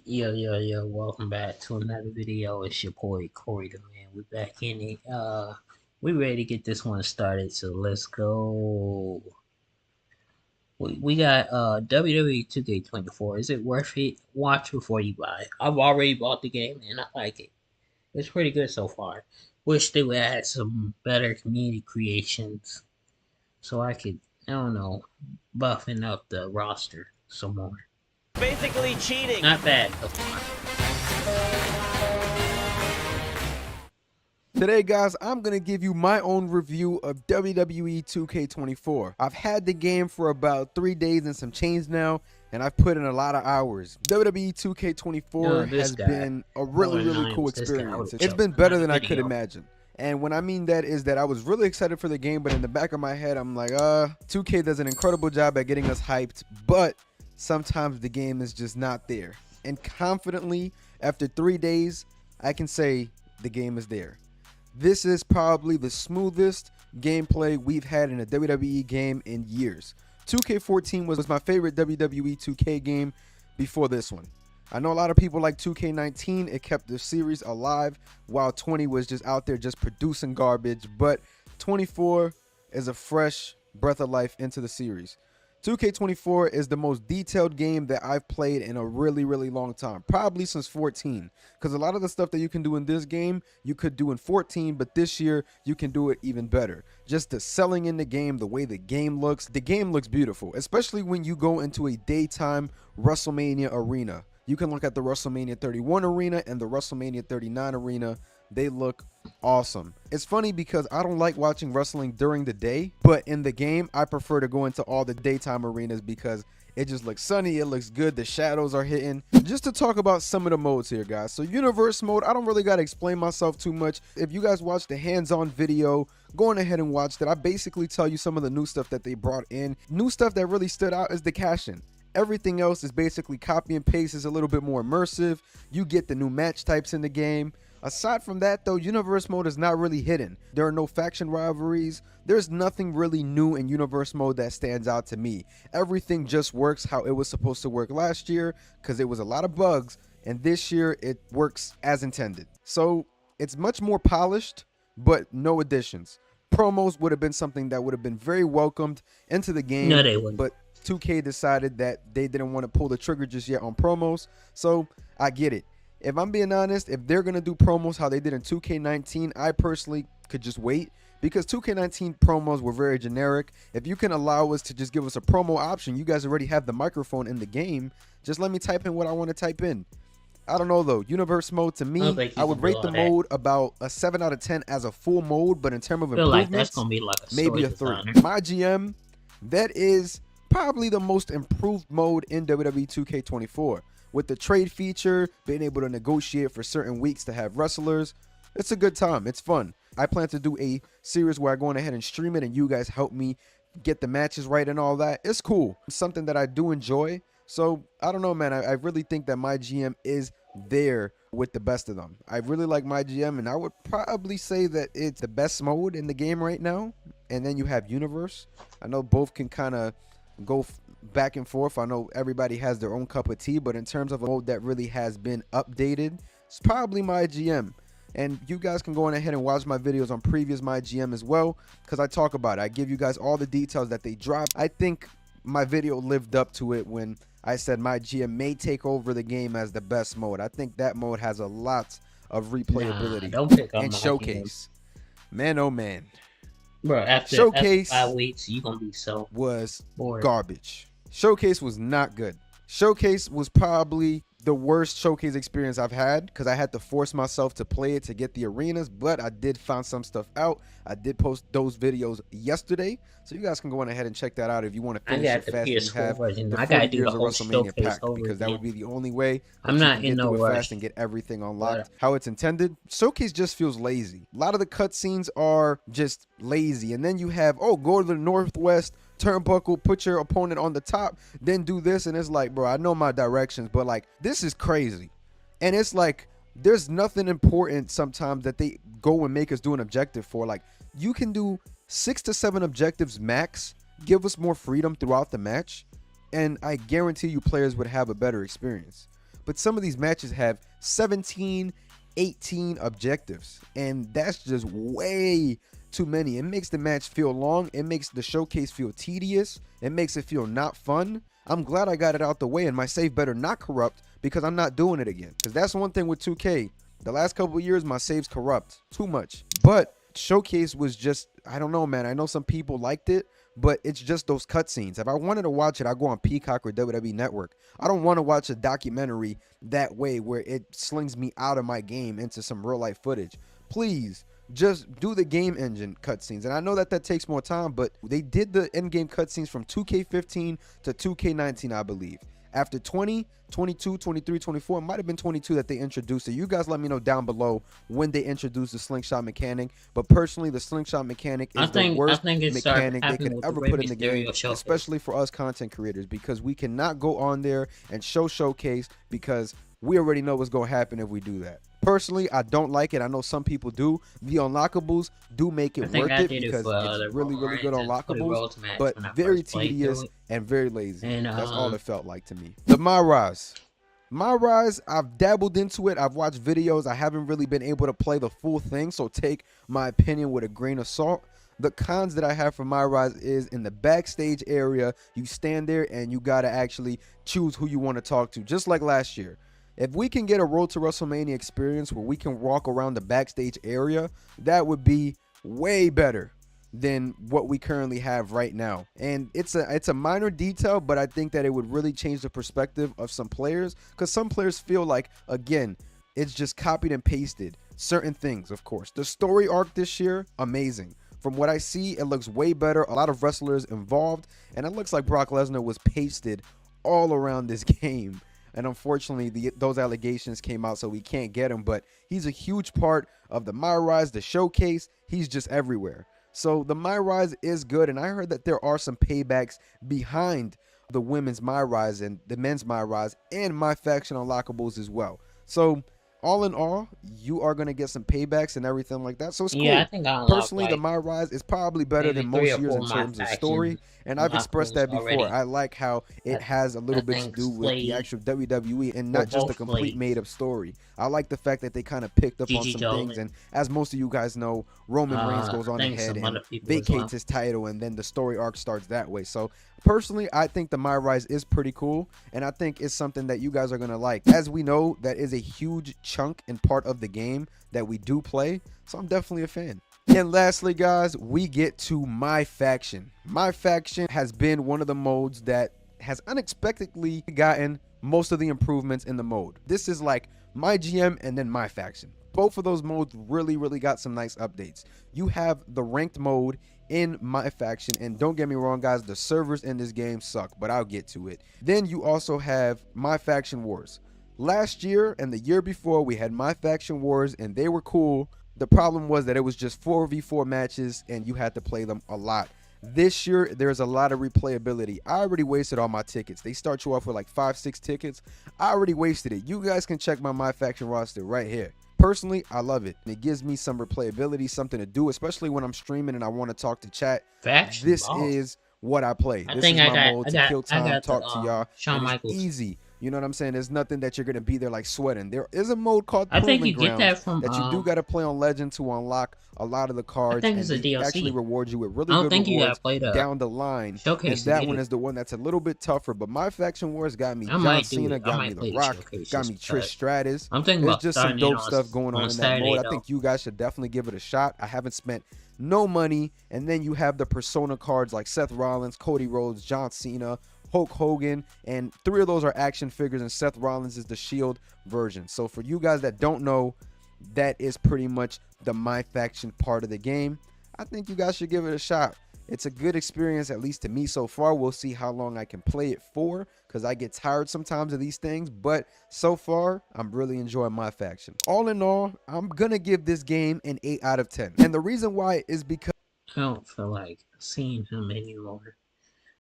Yo, welcome back to another video. It's your boy Corey the Man. We back in it. We ready to get this one started, so let's go. We got WWE 2K24. Is it worth it? Watch before you buy. I've already bought the game and I like it. It's pretty good so far. Wish they would add some better community creations so I could, I don't know, buffing up the roster some more. Basically cheating. Not bad so far. Today, guys, I'm going to give you my own review of WWE 2K24. I've had the game for about 3 days and some change now, and I've put in a lot of hours. WWE 2K24 has been a really cool experience. It's been better than I could imagine. And when I mean that is that I was really excited for the game, but in the back of my head, I'm like, 2K does an incredible job at getting us hyped, but sometimes the game is just not there. And confidently, after 3 days, I can say the game is there. This is probably the smoothest gameplay we've had in a WWE game in years. 2K14 was my favorite WWE 2K game before this one. I know a lot of people like 2K19. It kept the series alive while 20 was just out there just producing garbage. But 24 is a fresh breath of life into the series. 2K24 is the most detailed game that I've played in a really long time, probably since 14, because a lot of the stuff that you can do in this game you could do in 14, but this year you can do it even better. Just the selling in the game, the way the game looks beautiful, especially when you go into a daytime WrestleMania arena. You can look at the WrestleMania 31 arena and the WrestleMania 39 arena. They look awesome. It's funny because I don't like watching wrestling during the day, but in the game I prefer to go into all the daytime arenas because it just looks sunny, it looks good, the shadows are hitting. Just to talk about some of the modes here, guys. So universe mode, I don't really got to explain myself too much. If you guys watch the hands-on video, go on ahead and watch that. I basically tell you some of the new stuff that they brought in. New stuff that really stood out is the cash-in. Everything else is basically copy and paste. Is a little bit more immersive. You get the new match types in the game. Aside from that, though, universe mode is not really hidden. There are no faction rivalries. There's nothing really new in universe mode that stands out to me. Everything just works how it was supposed to work last year because it was a lot of bugs, and this year it works as intended. So it's much more polished, but no additions. Promos would have been something that would have been very welcomed into the game. No, they wouldn't. But 2K decided that they didn't want to pull the trigger just yet on promos, so I get it. If I'm being honest, if they're going to do promos how they did in 2K19, I personally could just wait because 2K19 promos were very generic. If you can allow us to just give us a promo option, you guys already have the microphone in the game. Just let me type in what I want to type in. I don't know though. Universe mode to me, I would rate the mode about a 7 out of 10 as a full mode, but in terms of improvements, that's gonna be like a maybe a 3. My GM, that is probably the most improved mode in WWE 2K24. With the trade feature, being able to negotiate for certain weeks to have wrestlers, it's a good time. It's fun. I plan to do a series where I go on ahead and stream it and you guys help me get the matches right and all that. It's cool. It's something that I do enjoy. So, I don't know, man. I really think that my GM is there with the best of them. I really like my GM, and I would probably say that it's the best mode in the game right now. And then you have Universe. I know both can kind of go back and forth. I know everybody has their own cup of tea, but in terms of a mode that really has been updated, it's probably my GM. And you guys can go on ahead and watch my videos on previous my GM as well, because I talk about it. I give you guys all the details that they drop. I think my video lived up to it when I said my GM may take over the game as the best mode. I think that mode has a lot of replayability and showcase. Man, oh man. Bro, after 5 weeks, you gonna be so was bored. Garbage. Showcase was not good. Showcase was probably the worst showcase experience I've had because I had to force myself to play it to get the arenas, but I did find some stuff out. I did post those videos yesterday, so you guys can go on ahead and check that out if you want to finish it fast and have version. the I gotta do the of whole WrestleMania showcase pack because that would be the only way I'm not you can in no rush fast and get everything unlocked how it's intended. Showcase just feels lazy. A lot of the cutscenes are just lazy, and then you have go to the northwest turnbuckle, put your opponent on the top, then do this, and it's like, bro, I know my directions, but like this is crazy. And it's like there's nothing important sometimes that they go and make us do an objective for. Like you can do 6 to 7 objectives max, give us more freedom throughout the match, and I guarantee you players would have a better experience. but some of these matches have 17, 18 objectives, and that's just way too many. It makes the match feel long. It makes the showcase feel tedious. It makes it feel not fun. I'm glad I got it out the way, and my save better not corrupt because I'm not doing it again. Because that's one thing with 2K. The last couple of years, my saves corrupt too much. But showcase was just, I don't know, man. I know some people liked it, but it's just those cutscenes. If I wanted to watch it, I go on Peacock or WWE Network. I don't want to watch a documentary that way where it slings me out of my game into some real life footage. Please, just do the game engine cutscenes. And I know that takes more time, but they did the in-game cutscenes from 2K15 to 2K19, I believe. After 20, 22, 23, 24, it might have been 22 that they introduced it. You guys let me know down below when they introduced the slingshot mechanic. But personally, the slingshot mechanic is the worst mechanic they could ever put in the game, especially for us content creators, because we cannot go on there and showcase because we already know what's going to happen if we do that. Personally, I don't like it. I know some people do. The unlockables do make it worth it because it's really good unlockables, but very tedious and very lazy. And that's all it felt like to me. The My Rise, I've dabbled into it. I've watched videos. I haven't really been able to play the full thing, so take my opinion with a grain of salt. The cons that I have for My Rise is in the backstage area, you stand there and you got to actually choose who you want to talk to, just like last year. If we can get a Road to WrestleMania experience where we can walk around the backstage area, that would be way better than what we currently have right now. And it's a minor detail, but I think that it would really change the perspective of some players, because some players feel like, again, it's just copied and pasted certain things. Of course, the story arc this year, amazing. From what I see, it looks way better. A lot of wrestlers involved, and it looks like Brock Lesnar was pasted all around this game. And unfortunately, those allegations came out, so we can't get him. But he's a huge part of the My Rise, the showcase. He's just everywhere. So the My Rise is good. And I heard that there are some paybacks behind the women's My Rise and the men's My Rise and My Faction unlockables as well. So all in all, you are going to get some paybacks and everything like that. So it's cool. I think Personally, the My Rise is probably better than most years in terms of story. And I've expressed that before. Already. I like how it has a little bit to do with the actual WWE and not just a complete made-up story. I like the fact that they kind of picked up on some things. And as most of you guys know, Roman Reigns goes on ahead and vacates his title, and then the story arc starts that way. So personally, I think the My Rise is pretty cool, and I think it's something that you guys are going to like. As we know, that is a huge chunk and part of the game that we do play, so I'm definitely a fan. And lastly, guys, we get to My Faction. My Faction has been one of the modes that has unexpectedly gotten most of the improvements in the mode. This is like My GM and then My Faction. Both of those modes really got some nice updates. You have the ranked mode in My Faction, and don't get me wrong, guys, the servers in this game suck, but I'll get to it. Then you also have My Faction Wars. Last year and the year before, we had My Faction Wars, and they were cool. The problem was that it was just 4v4 matches, and you had to play them a lot. This year, there's a lot of replayability. I already wasted all my tickets. They start you off with like 5-6 tickets. I already wasted it. You guys can check my Faction roster right here. Personally, I love it. It gives me some replayability, something to do, especially when I'm streaming and I want to talk to chat. This is what I play. This is my mode to kill time, talk to y'all. And it's easy. You know what I'm saying? There's nothing that you're going to be there like sweating. There is a mode called Proving Grounds that you do got to play on Legend to unlock a lot of the cards. And they actually reward you with really good rewards down the line. And that one is the one that's a little bit tougher. But My Faction Wars got me John Cena, got me The Rock, got me Trish Stratus. There's just some dope stuff going on in that mode. I think you guys should definitely give it a shot. I haven't spent no money. And then you have the Persona cards like Seth Rollins, Cody Rhodes, John Cena, Hulk Hogan, and 3 of those are action figures, and Seth Rollins is the Shield version. So for you guys that don't know, that is pretty much the My Faction part of the game. I think you guys should give it a shot. It's a good experience, at least to me so far. We'll see how long I can play it for, because I get tired sometimes of these things, but so far I'm really enjoying My Faction. All in all, I'm gonna give this game an 8 out of 10, and the reason why is because I don't feel like seeing him anymore.